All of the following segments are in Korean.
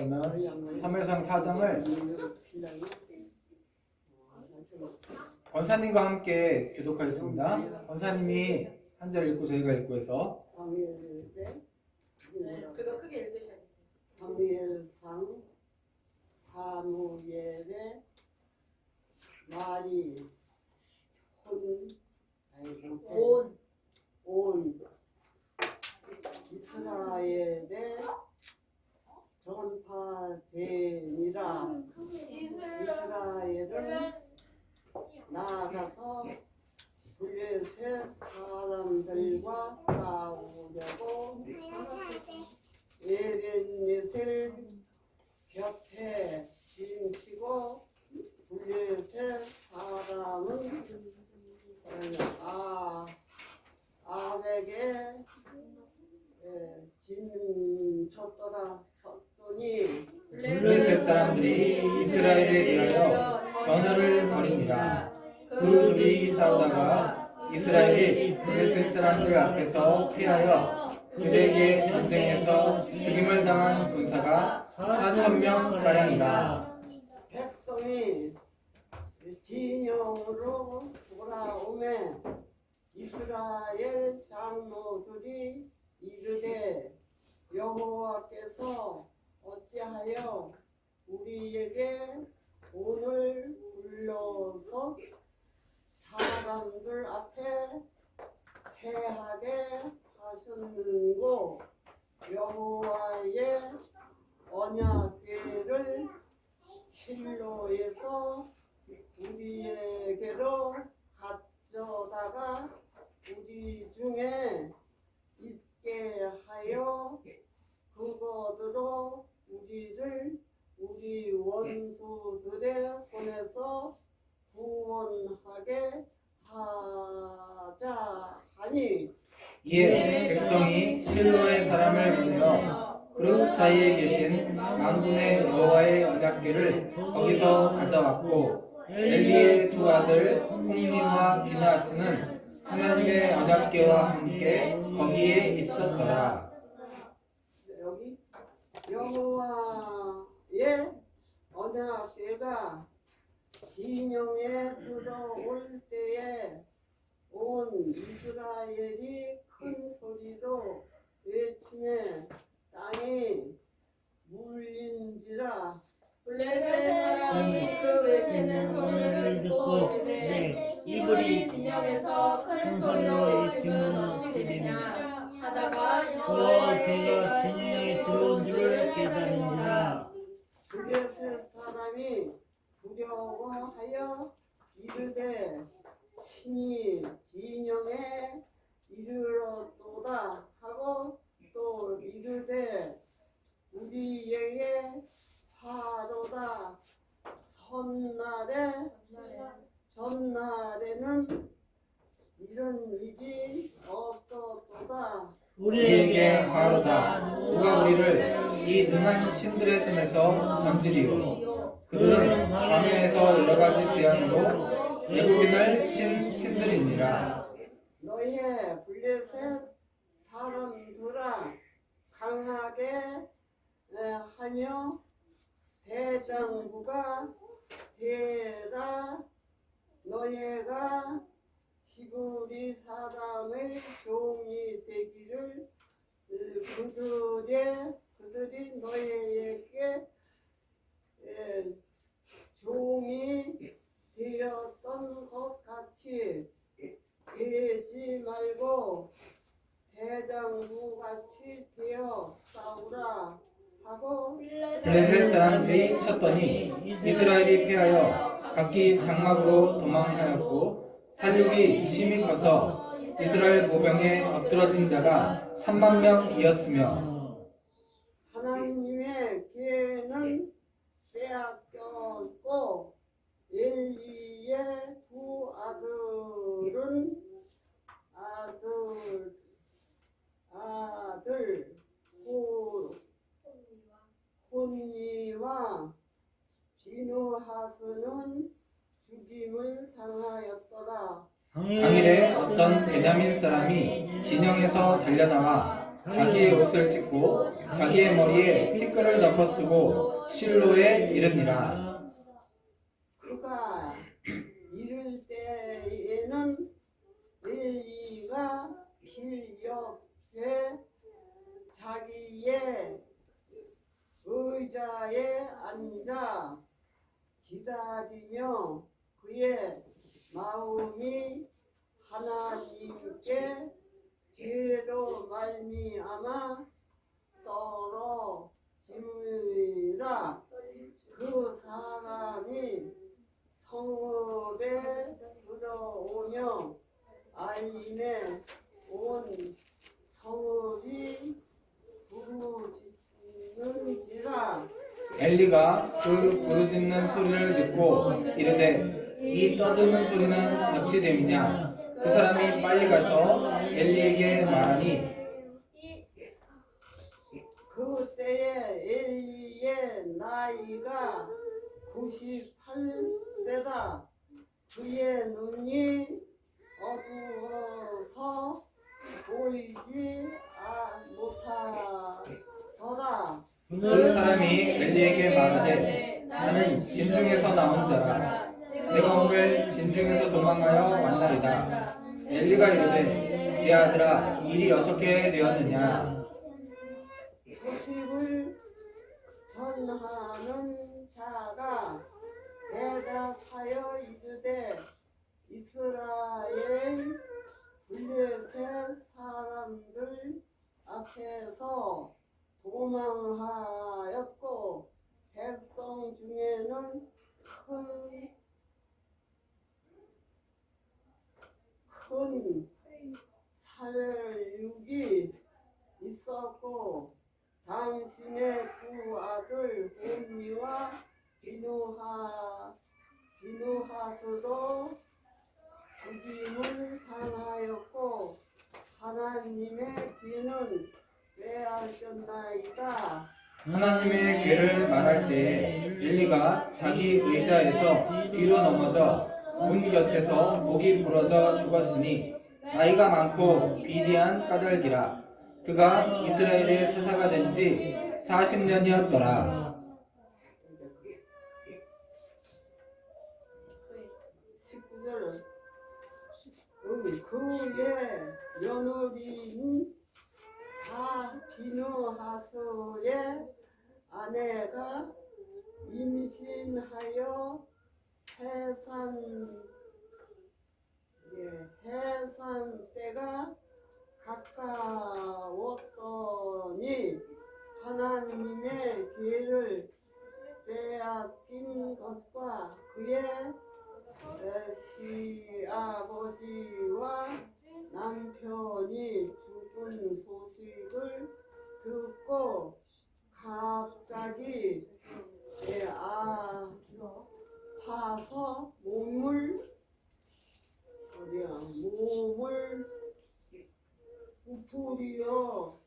그러면 사무엘상 4장을 권사님과 함께 교독하겠습니다. 권사님이 한 절 읽고 저희가 읽고 해서 그래도 크게 읽으셔야 돼요. 사무엘상 사무엘의 말이 온 이스라엘에 전파되니라. 이스라엘은 나아가서 블레셋 사람들과 싸우려고 에벤에셀 곁에 진치고 블레셋 사람은 아벡에 쳤더니 블레셋 사람들이 이스라엘에 대하여 전열을 벌입니다. 그 둘이 싸우다가 이스라엘이 블레셋 사람들 앞에서 피하여 그들에게 전쟁에서 죽임을 당한 군사가 4,000명 가량이다. 백성이 진영으로 돌아오매 이스라엘 장로들이 이르되 여호와께서 어찌하여 우리에게 오늘 불러서 사람들 앞에 패하게 하셨는고 여호와의 언약궤를 실로에서 우리에게로 가져다가 우리 중에 있게 하여 그것으로 우리를 우리 원수들의 손에서 구원하게 하자 하니 이에 백성이 실로의 사람을 불러 그룹 사이에 계신 만군의 여호와의 언약궤를 거기서 가져왔고 엘리의 두 아들 호프니와 비나스는 하나님의 언약궤와 함께 거기에 있었더라. 여기 여호와의 언약궤가 진영에 들어올 때에 온 이스라엘이 큰 소리로 외치매 땅이 물린지라. 블레셋 사람이 그 외치는 소리를 듣고 이르되 이들이 진영에서 큰 소리로 외치면 어찌 되냐 하다가 여호와의 궤가 진영에 들어온 줄을 깨달은지라. 블레셋 사람이 두려워하여 이르되 신이 진영에 이르렀도다 하고 또 이르되 우리에게 화로다. 전날에는 이런 일이 없었도다. 우리에게 화로다. 누가 우리를 이 능한 신들의 손에서 건지리요. 그들은 광야에서 여러 가지 재앙으로 외국인을 친 신들이니라. 너희의 블레셋 사람들아 강하게 하며 대장부가 되라. 너희가 히브리 사람의 종이 되기를 그들이 너희에게 종이 되었던 것 같이 되지 말고 대장부 같이 되어 싸우라 하고 블레셋 사람들이 쳤더니 이스라엘이 패하여 각기 장막으로 도망하였고 살육이 심히 커서 이스라엘 모병에 엎드러진 자가 30,000명이었으며 하나님의 궤는 빼앗겼고 엘리의 두 아들 혼니와 비누하스는 죽임을 당하였더라. 당일에 어떤 베냐민 사람이 진영에서 달려나와 자기의 옷을 찢고 자기의 머리에 티끌을 덮어 쓰고 실로에 이르니라. 그가 이를 때에는 엘리가 길 옆에 자기의 의자에 앉아 기다리며 그의 마음이 하나님께 죄로 말미암아 떨어짐이라. 그 사람이 성읍에 들어오며 알림에 온 성읍이 부르짖는지라. 엘리가 그 부르짖는 소리를 듣고 이르되 이 떠드는 소리는 어찌 됨이냐. 그 사람이 빨리 가서 엘리에게 말하니 그때에 엘리의 나이가 98세다. 그의 눈이 어두워서 보이지 못하더라. 그 사람이 엘리에게 말하되 나는 진중에서 나온 자라. 내가 오늘 진중에서 도망하여 왔나이다. 엘리가 이르되 내 아들아 일이 어떻게 되었느냐. 소식을 전하는 자가 대답하여 이르되 이스라엘 블레셋 사람들 앞에서 도망하였고 백성 중에는 큰 살육이 있었고 당신의 두 아들 홈리와 비누하스도 죽임을 당하였고 하나님의 귀는 빼앗겼나이다. 하나님의 괴를 말할 때 엘리가 자기 의자에서 뒤로 넘어져 문 곁에서 목이 부러져 죽었으니 나이가 많고 비디한 까닭이라. 그가 이스라엘의 사사가 된 지 40년이었더라. 19절은 그의 며느리인 비누하스의 아내가 임신하여 해산 때가 가까웠더니 하나님의 기회를 빼앗긴 것과 그의 시아버지와 남편이 죽은 소식을 듣고 갑자기 아파서 몸을 부풀려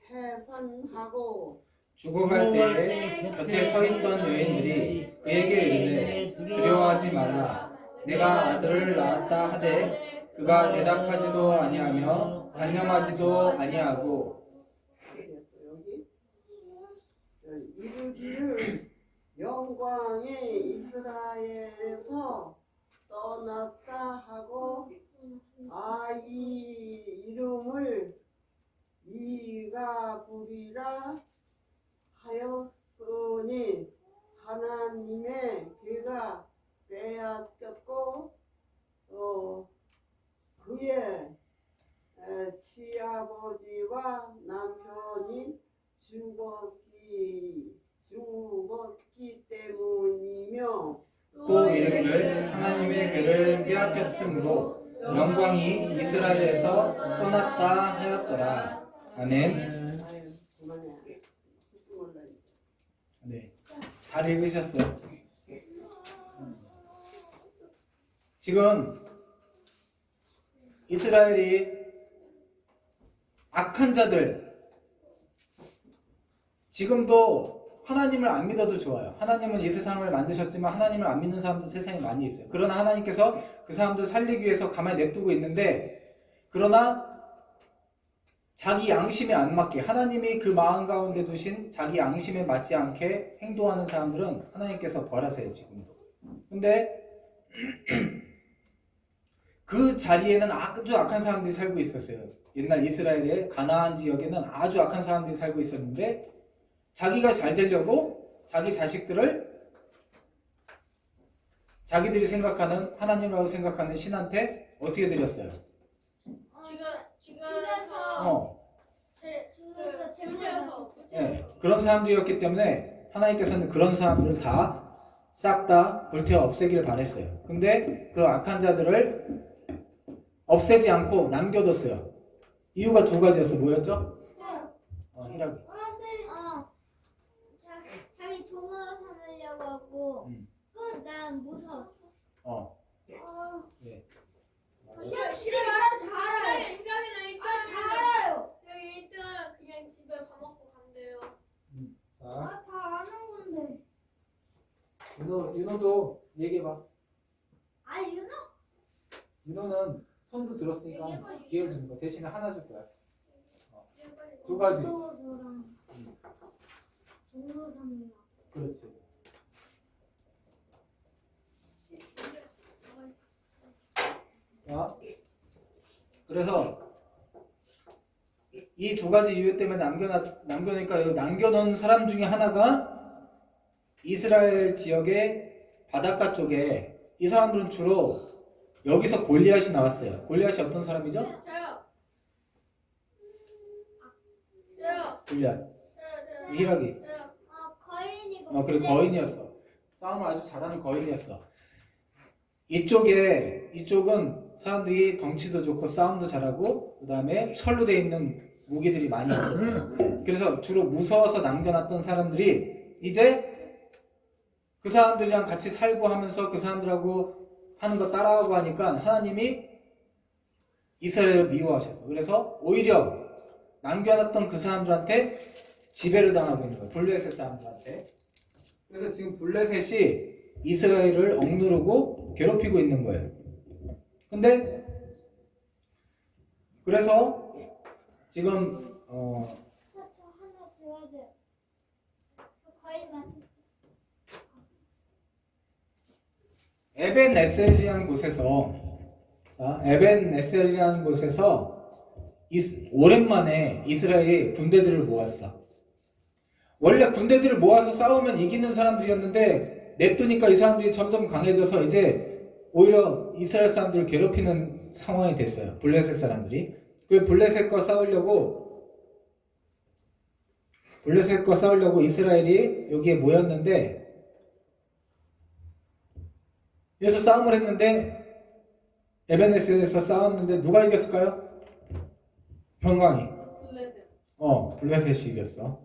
해산하고 죽어갈 때에 곁에 서 있던 여인들이 그에게 이르되 두려워하지 마라. 내가 아들을 낳았다 하되 그가 대답하지도 아니하며 단념하지도 아니하고 여기 이르기를 영광이 이스라엘에서 떠났다 하고 아이 이름을 이가불이라 하였으니 하나님의 귀가 빼앗겼고 그의 시아버지와 남편이 죽었기 때문이며 또 이르기를 하나님의 괴를 빼앗겼으므로 영광이 이스라엘에서 떠났다 하였더라. 아멘. 아유 그만해. 몰라. 네, 잘 읽으셨어요. 지금 이스라엘이 악한 자들, 지금도 하나님을 안 믿어도 좋아요. 하나님은 이 세상을 만드셨지만 하나님을 안 믿는 사람도 세상에 많이 있어요. 그러나 하나님께서 그 사람들 살리기 위해서 가만히 냅두고 있는데, 그러나 자기 양심에 안 맞게 하나님이 그 마음 가운데 두신 자기 양심에 맞지 않게 행동하는 사람들은 하나님께서 벌하세요 지금도. 근데 그 자리에는 아주 악한 사람들이 살고 있었어요. 옛날 이스라엘의 가나안 지역에는 아주 악한 사람들이 살고 있었는데 자기가 잘 되려고 자기 자식들을 자기들이 생각하는 하나님이라고 생각하는 신한테 어떻게 드렸어요? 죽여서 네, 그런 사람들이었기 때문에 하나님께서는 그런 사람들을 다 싹 다 불태워 없애기를 바랬어요. 근데 그 악한 자들을 없애지 않고 남겨뒀어요. 이유가 두 가지였어. 뭐였죠? 희락이. 자기 종으로 삼으려고 하고 난 무서워. 네. 그냥 싫어 말하면 다 알아요. 인정이나 일단 다 알아요. 여기 일단 그냥 집에 밥 먹고 간대요. 자, 다 아는 건데. 윤호도 얘기해봐. 윤호? 윤호는 손도 들었으니까 기회를 주는 거 대신에 하나 줄 거야. 두 가지. 무서워서랑 종으로 삼으려고. 그렇지. 자, 그래서 이 두 가지 이유 때문에 남겨놓으니까 여기 남겨놓은 사람 중에 하나가 이스라엘 지역의 바닷가 쪽에 이 사람들은 주로 여기서 골리앗이 나왔어요. 골리앗이 어떤 사람이죠? 저요. 골리앗. 히락이. 거인이고. 그래 거인이었어. 싸움을 아주 잘하는 거인이었어. 이쪽은 사람들이 덩치도 좋고 싸움도 잘하고 그 다음에 철로 돼 있는 무기들이 많이 있었어요. 그래서 주로 무서워서 남겨놨던 사람들이 이제 그 사람들이랑 같이 살고 하면서 그 사람들하고 하는 거 따라하고 하니까 하나님이 이스라엘을 미워하셨어. 그래서 오히려 남겨놨던 그 사람들한테 지배를 당하고 있는 거예요. 블레셋 사람들한테. 그래서 지금 블레셋이 이스라엘을 억누르고 괴롭히고 있는 거예요. 근데 그래서 지금 저 하나 줘야 돼. 거인 맞지? 에벤에셀이라는 곳에서 오랜만에 이스라엘이 군대들을 모았어. 원래 군대들을 모아서 싸우면 이기는 사람들이었는데 냅두니까 이 사람들이 점점 강해져서 이제 오히려 이스라엘 사람들을 괴롭히는 상황이 됐어요. 블레셋 사람들이. 그 블레셋과 싸우려고 이스라엘이 여기에 모였는데 여기서 싸움을 했는데 에베네스에서 싸웠는데 누가 이겼을까요? 평강이. 블레셋이 이겼어.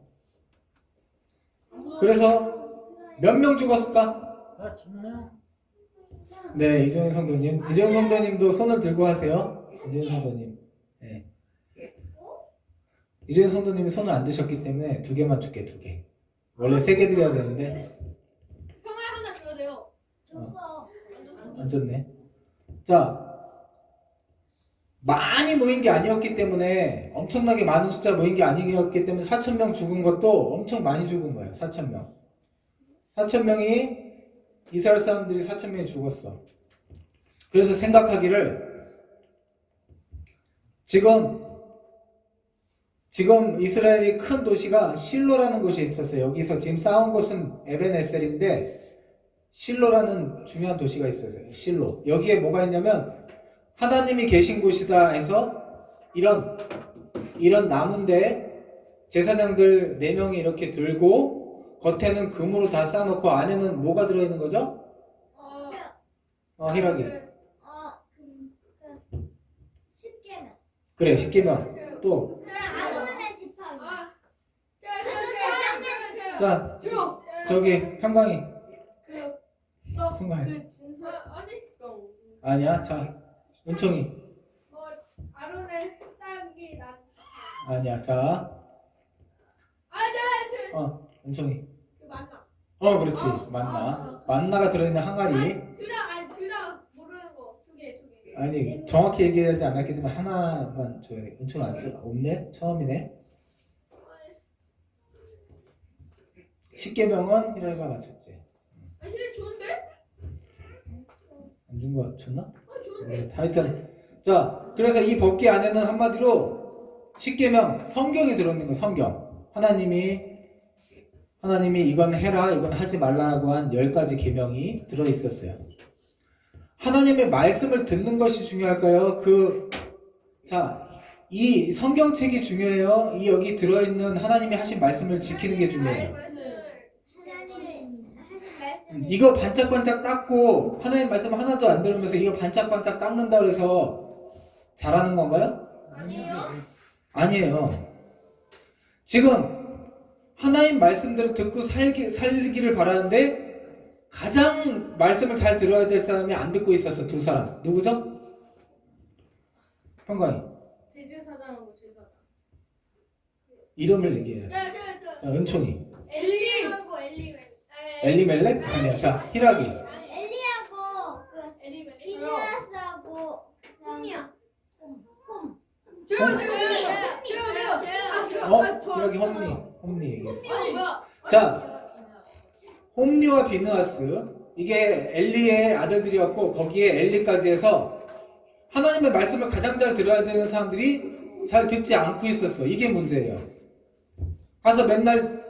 그래서 몇 명 죽었을까? 4,000명? 네, 이종현 성도님. 이종현 성도님도 손을 들고 하세요. 이종현 성도님. 네. 이종현 성도님이 손을 안 드셨기 때문에 2개만 줄게, 2개. 원래 3개 드려야 되는데. 평화에 하나 줘야 돼요. 줬어. 안 줬네. 자, 많이 모인 게 아니었기 때문에, 엄청나게 많은 숫자 모인 게 아니었기 때문에 4,000명 죽은 것도 엄청 많이 죽은 거예요. 4,000명. 4,000명이 이스라엘 사람들이 4,000명이 죽었어. 그래서 생각하기를 지금 이스라엘이 큰 도시가 실로라는 곳이 있었어요. 여기서 지금 싸운 곳은 에벤에셀인데 실로라는 중요한 도시가 있었어요. 실로. 여기에 뭐가 있냐면 하나님이 계신 곳이다 해서 이런 나무인데 제사장들 4명이 이렇게 들고 겉에는 금으로 다 쌓아놓고 안에는 뭐가 들어있는 거죠? 희락이. 쉽게면. 그래, 10개면. 또. 아론의 지팡이. 자, 줘. 저기, 형광이. 그 진서 아니 아니야, 자, 은총이. 아론의 싹이 난. 아니야, 자. 은총이. 맞나? 그렇지. 만나. 만나가 들어있는 항아리. 둘 다 모르는 거 두 개. 아니 정확히 얘기하지 않았기 때문에 하나만 줘야 돼. 은총 안 써? 없네? 처음이네. 십계명은 히라이가 맞췄지. 힐 좋은데? 안 준 거 줬나? 좋은데? 네, 하여튼 자 그래서 이 법기 안에는 한마디로 십계명 성경이 들어있는 거. 성경 하나님이 이건 해라 이건 하지 말라고 한 10가지 계명이 들어있었어요. 하나님의 말씀을 듣는 것이 중요할까요? 이 성경책이 중요해요? 이 여기 들어있는 하나님이 하신 말씀을 지키는 게 중요해요? 하나님이 하신 말씀이 이거 반짝반짝 닦고 하나님 말씀 하나도 안 들으면서 이거 반짝반짝 닦는다 그래서 잘하는 건가요? 아니요. 아니에요. 지금 하나님 말씀대로 듣고 살기를 바라는데 가장 말씀을 잘 들어야 될 사람이 안 듣고 있었어. 두 사람. 누구죠? 평강이. 대제사장하고 제사장. 이름을 얘기해요. 자, 은총이. 엘리하고 엘리멜렉? 아니야. 자, 히라기. 엘리하고 그 엘리멜렉. 비누아스하고 홈이야. 여기 홈리 얘기했어. 아니 뭐야? 자, 홈리와 비느하스. 이게 엘리의 아들들이었고 거기에 엘리까지 해서 하나님의 말씀을 가장 잘 들어야 되는 사람들이 잘 듣지 않고 있었어. 이게 문제예요. 가서 맨날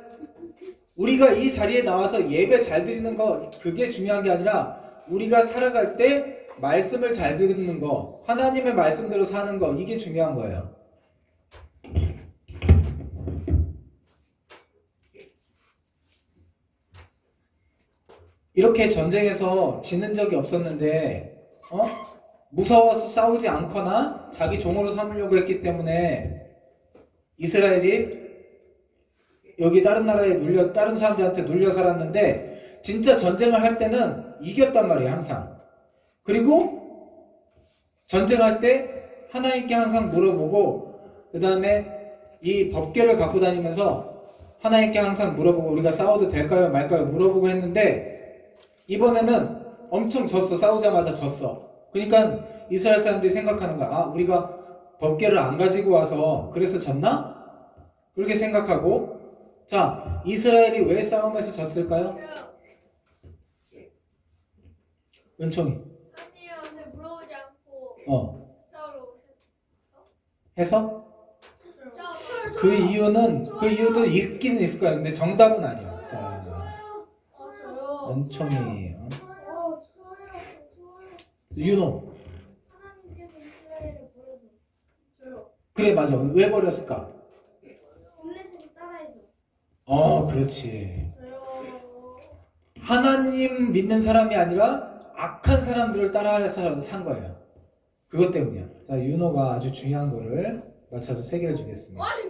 우리가 이 자리에 나와서 예배 잘 드리는 거 그게 중요한 게 아니라 우리가 살아갈 때 말씀을 잘 듣는 거, 하나님의 말씀대로 사는 거 이게 중요한 거예요. 이렇게 전쟁에서 지는 적이 없었는데 무서워서 싸우지 않거나 자기 종으로 삼으려고 했기 때문에 이스라엘이 여기 다른 나라에 다른 사람들한테 눌려 살았는데 진짜 전쟁을 할 때는 이겼단 말이에요. 항상. 그리고 전쟁할 때 하나님께 항상 물어보고 그 다음에 이 법궤를 갖고 다니면서 하나님께 항상 물어보고 우리가 싸워도 될까요 말까요 물어보고 했는데 이번에는 엄청 졌어. 싸우자마자 졌어. 그러니까 이스라엘 사람들이 생각하는 거야. 아, 우리가 법궤를 안 가지고 와서 그래서 졌나? 그렇게 생각하고 자, 이스라엘이 왜 싸움에서 졌을까요? 은총이. 아니요, 제가 물어보지 않고 싸우려고 해서? 싸우. 그 이유도 있기는 있을 거야. 근데 정답은 아니야. 자, 저요. 은총이. 저요. 윤호. 하나님께서 이스라엘을 버려서. 저요. 그래, 맞아. 왜 버렸을까? 블레셋을 따라해서. 그렇지. 저요. 하나님 믿는 사람이 아니라 악한 사람들을 따라해서 산 거예요. 그것 때문이야. 자, 윤호가 아주 중요한 거를 맞춰서 3개를 주겠습니다. 아니,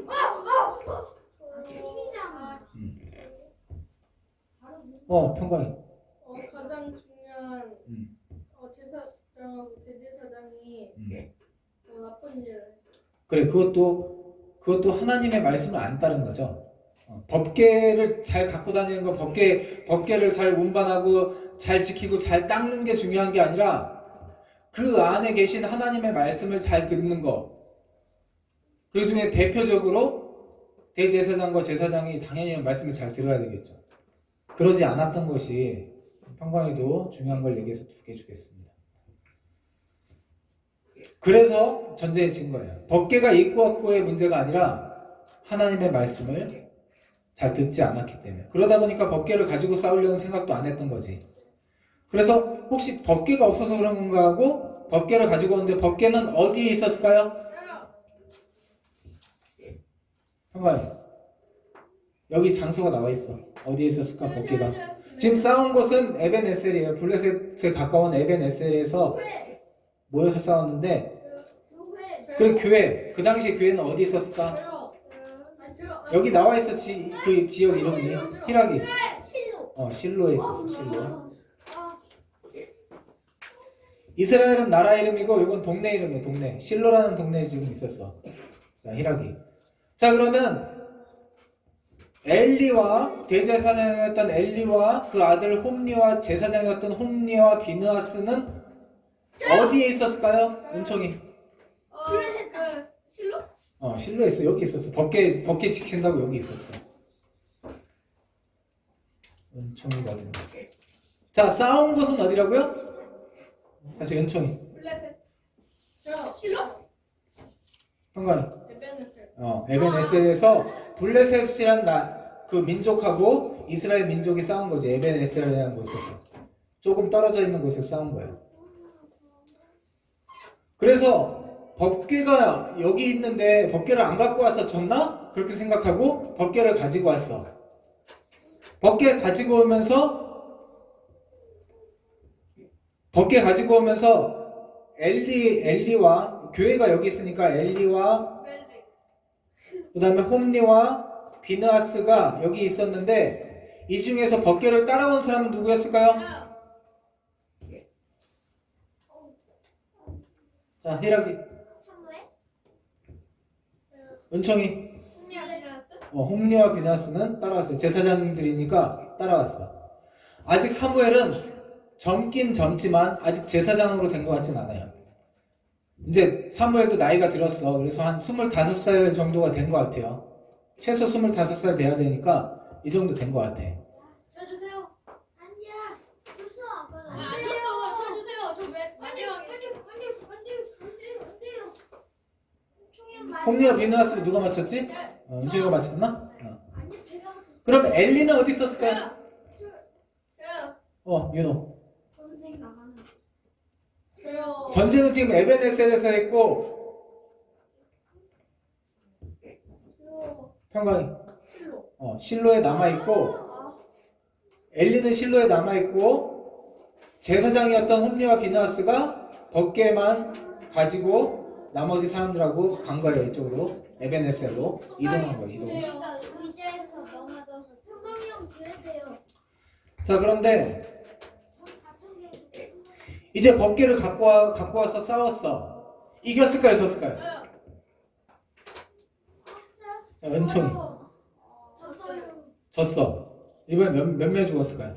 팀이잖아. 평광이. 가장 중요한 음. 제사장하고 대제사장이 나쁜 일을 했어요. 그래, 그것도 하나님의 말씀을 안 따른 거죠. 법궤를 잘 갖고 다니는 거, 법궤를 잘 운반하고 잘 지키고 잘 닦는 게 중요한 게 아니라 그 안에 계신 하나님의 말씀을 잘 듣는 거. 그 중에 대표적으로 대제사장과 제사장이 당연히 말씀을 잘 들어야 되겠죠. 그러지 않았던 것이 평광이도 중요한 걸 얘기해서 2개 주겠습니다. 그래서 전쟁이 진 거예요. 법궤가 있고 없고의 문제가 아니라 하나님의 말씀을 잘 듣지 않았기 때문에. 그러다 보니까 법궤를 가지고 싸우려는 생각도 안 했던 거지. 그래서 혹시 법궤가 없어서 그런 건가 하고 법궤를 가지고 오는데 법궤는 어디에 있었을까요? 평광이. 여기 장소가 나와 있어. 어디에 있었을까 법궤가? 지금 싸운 곳은 에벤에셀이에요. 블레셋에 가까운 에벤에셀에서 모여서 싸웠는데 그 교회, 그 당시에 교회는 어디 있었을까? 여기 나와 있어. 그 지역 이름이 히라기. 실로에 있었어. 실로. 이스라엘은 나라 이름이고 이건 동네 이름이에요. 동네. 실로라는 동네에 지금 있었어. 자, 히라기. 자, 그러면 엘리와 대제사장이었던 엘리와 그 아들 홈리와 제사장이었던 홈리와 비느하스는 어디에 있었을까요? 은총이. 그 실로? 실로에 있어. 여기 있었어. 법계 지킨다고 여기 있었어. 은총이가 어디? 자, 싸운 곳은 어디라고요? 다시 은총이. 블레셋. 저 실로? 현관이. 에베네셀. 에벤에셀에서 블레셋이란 그 민족하고 이스라엘 민족이 싸운 거지. 에벤에셀이라는 곳에서. 조금 떨어져 있는 곳에서 싸운 거예요. 그래서 법궤가 여기 있는데 법궤를 안 갖고 와서 졌나? 그렇게 생각하고 법궤를 가지고 왔어. 법궤 가지고 오면서 엘리와 교회가 여기 있으니까 엘리와 멜리. 그 다음에 홈리와 비느하스가 여기 있었는데 이 중에서 법궤를 따라온 사람은 누구였을까요? 자, 히라기. 사무엘? 은총이. 홍리아 비나스? 홈리와 비나스는 따라왔어요. 제사장들이니까 따라왔어. 아직 사무엘은 젊긴 젊지만 아직 제사장으로 된 것 같진 않아요. 이제 사무엘도 나이가 들었어. 그래서 한 25살 정도가 된 것 같아요. 최소 25살 돼야 되니까 이 정도 된 것 같아. 쳐주세요. 아니야. 주소. 안 줬어. 쳐주세요. 저 마지막에. 홈리와 비나스를 누가 맞췄지? 네. 은총이가 맞췄나? 아니 제가 맞췄어. 그럼 엘리는 어디 있었을까요? 저요. 윤호. 전쟁 나가는. 저요. 전쟁은 지금 에벤에셀에서 했고 평강이 실로. 실로에 남아있고 엘리는 실로에 남아있고 제사장이었던 홈리와 비나스가 법궤만 가지고 나머지 사람들하고 간 거예요. 이쪽으로 에벤에셀로 이동한 거예요. 이동. 그러니까 의자에서 넘어져서 평강이 형 그랬대요. 자, 그런데 전 4,000개. 이제 법궤를 갖고 와서 싸웠어. 이겼을까요? 졌을까요? 저요. 자, 은총이 졌어요. 졌어. 이번에 몇 명이 죽었을까요?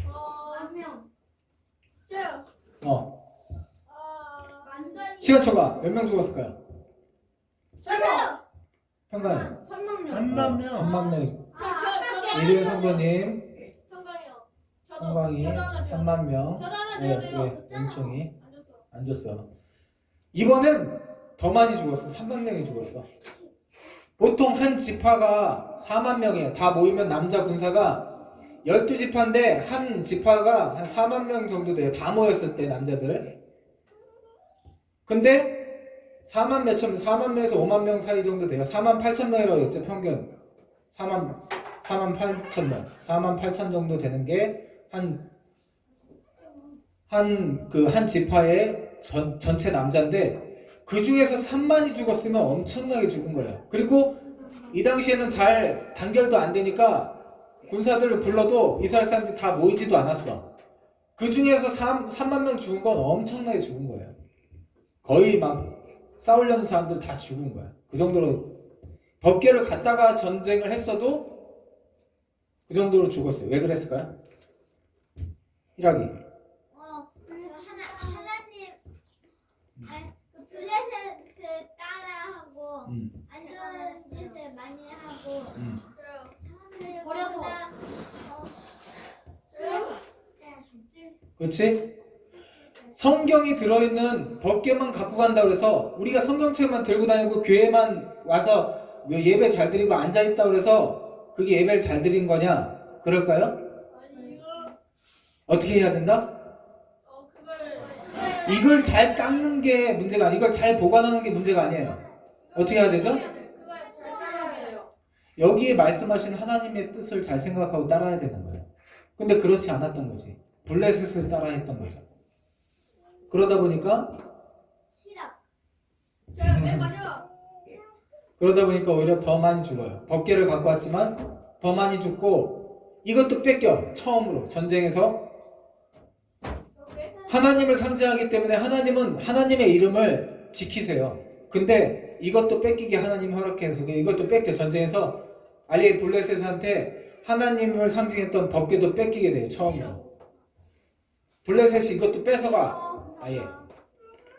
만 명. 저요. 만단이. 시간 쳐봐. 몇 명 죽었을까요? 저요. 평강이 3만 명. 3만 명. 3만 명. 저도 이주연 선배님, 평강이요. 저도. 평강이 저도 하나 줘요. 3만 명. 저도 하나 줘야 돼요. 은총이 안 줬어. 안 줬어. 이번엔 더 많이 죽었어. 3만 명이 죽었어. 보통 한 지파가 4만 명이에요. 다 모이면 남자 군사가 12지파인데 한 지파가 한 4만 명 정도 돼요. 다 모였을 때 남자들. 근데 4만 명에서 5만 명 사이 정도 돼요. 4만 8천 명이라고 했죠. 평균. 4만 8천 명. 4만 8천 정도 되는 게 한 지파의 전체 남자인데 그 중에서 3만이 죽었으면 엄청나게 죽은 거예요. 그리고 이 당시에는 잘 단결도 안 되니까 군사들을 불러도 이스라엘 사람들이 다 모이지도 않았어. 그 중에서 3만 명 죽은 건 엄청나게 죽은 거예요. 거의 막 싸우려는 사람들 다 죽은 거야. 그 정도로 법궤를 갖다가 전쟁을 했어도 그 정도로 죽었어요. 왜 그랬을까요? 히라기. 그래서 하나님 그 블레셋을 따라하고 안전 짓을 많이 하고 저요. 버려서 그렇지? 성경이 들어있는 법궤만 갖고 간다 그래서 우리가 성경책만 들고 다니고 교회만 와서 예배 잘 드리고 앉아있다 그래서 그게 예배를 잘 드린 거냐? 그럴까요? 아니요. 어떻게 해야 된다? 이걸 잘 깎는 게 문제가 아니에요. 이걸 잘 보관하는 게 문제가 아니에요. 어떻게 해야 되죠? 그거 잘 따라야 돼요. 여기에 말씀하신 하나님의 뜻을 잘 생각하고 따라야 되는 거예요. 근데 그렇지 않았던 거지. 블레셋을 따라 했던 거죠. 그러다 보니까 저요. 맨 마지막. 그러다 보니까 오히려 더 많이 죽어요. 법궤를 갖고 왔지만 더 많이 죽고 이것도 뺏겨. 처음으로 전쟁에서 오케이. 하나님을 상징하기 때문에 하나님은 하나님의 이름을 지키세요. 근데 이것도 뺏기게 하나님이 허락해서 이것도 뺏겨. 전쟁에서 알리 블레셋한테 하나님을 상징했던 법궤도 뺏기게 돼요. 처음으로. 블레셋이 이것도 뺏어가. 아예.